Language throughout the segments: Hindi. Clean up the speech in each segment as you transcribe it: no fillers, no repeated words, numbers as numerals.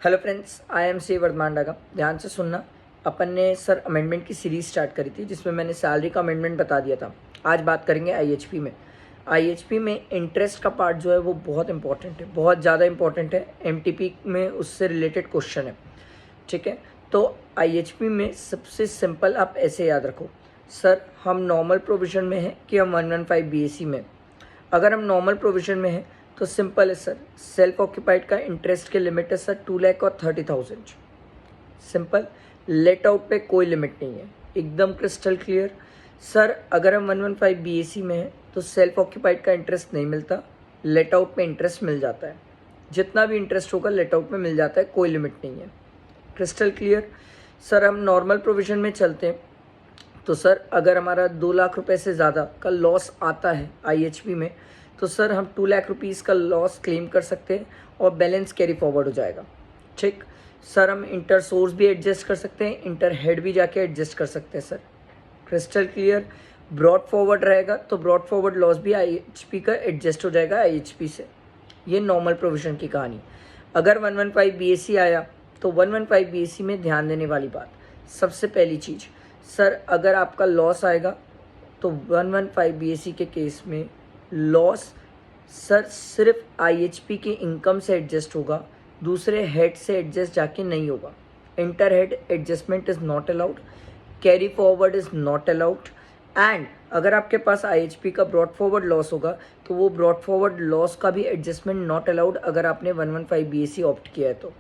Hello friends, I am C Vardhaman Daga. ध्यान से सुनना। अपन ने सर अमेंडमेंट की सीरीज़ स्टार्ट करी थी जिसमें मैंने सैलरी का अमेंडमेंट बता दिया था। आज बात करेंगे आईएचपी में। आईएचपी में इंटरेस्ट का पार्ट जो है वो बहुत इंपॉर्टेंट है, बहुत ज़्यादा इंपॉर्टेंट है। एमटीपी में उससे रिलेटेड क्वेश्चन है, ठीक है। तो आईएचपी में सबसे सिंपल आप ऐसे याद रखो, सर हम नॉर्मल प्रोविजन में हैं कि हम 115 बीएसी में। अगर हम नॉर्मल प्रोविजन में हैं तो सिंपल है सर, सेल्फ ऑक्यूपाइड का इंटरेस्ट के लिमिट है सर 2 लाख और 30,000। सिंपल, लेट आउट पे कोई लिमिट नहीं है, एकदम क्रिस्टल क्लियर। सर अगर हम 115 बीएसी में हैं तो सेल्फ ऑक्यूपाइड का इंटरेस्ट नहीं मिलता, लेट आउट में इंटरेस्ट मिल जाता है। जितना भी इंटरेस्ट होगा लेट आउट में मिल जाता है, कोई लिमिट नहीं है। Crystal clear. सर हम नॉर्मल प्रोविजन में चलते हैं तो सर अगर हमारा 2 लाख रुपए से ज़्यादा का लॉस आता है आईएचपी में तो सर हम 2 लाख रुपीज़ का लॉस क्लेम कर सकते हैं और बैलेंस कैरी फॉरवर्ड हो जाएगा, ठीक। सर हम इंटर सोर्स भी एडजस्ट कर सकते हैं, इंटर हेड भी जाके एडजस्ट कर सकते हैं sir. Crystal clear. Brought forward रहेगा तो ब्रॉड फॉरवर्ड लॉस भी आईएचपी का एडजस्ट हो जाएगा आईएचपी से। ये नॉर्मल प्रोविजन की कहानी। अगर 115 बीएसी आया तो 115 बीएसी में ध्यान देने वाली बात, सबसे पहली चीज़, सर अगर आपका लॉस आएगा तो 115 बीएसी के केस में लॉस सर सिर्फ आईएचपी के इनकम से एडजस्ट होगा, दूसरे हेड से एडजस्ट जाके नहीं होगा। Inter head adjustment is not allowed, carry forward is not allowed. And अगर आपके पास आईएचपी का ब्रॉड फॉरवर्ड लॉस होगा तो वो ब्रॉड फॉरवर्ड लॉस का भी एडजस्टमेंट नॉट अलाउड अगर आपने 115 बीएसी ऑप्ट किया है तो।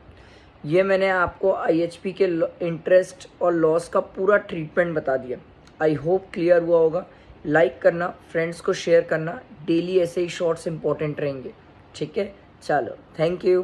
ये मैंने आपको आईएचपी के इंटरेस्ट और लॉस का पूरा ट्रीटमेंट बता दिया। आई होप क्लियर हुआ होगा। लाइक करना, फ्रेंड्स को शेयर करना, डेली ऐसे ही शॉर्ट्स इंपॉर्टेंट रहेंगे, ठीक है। चलो, थैंक यू।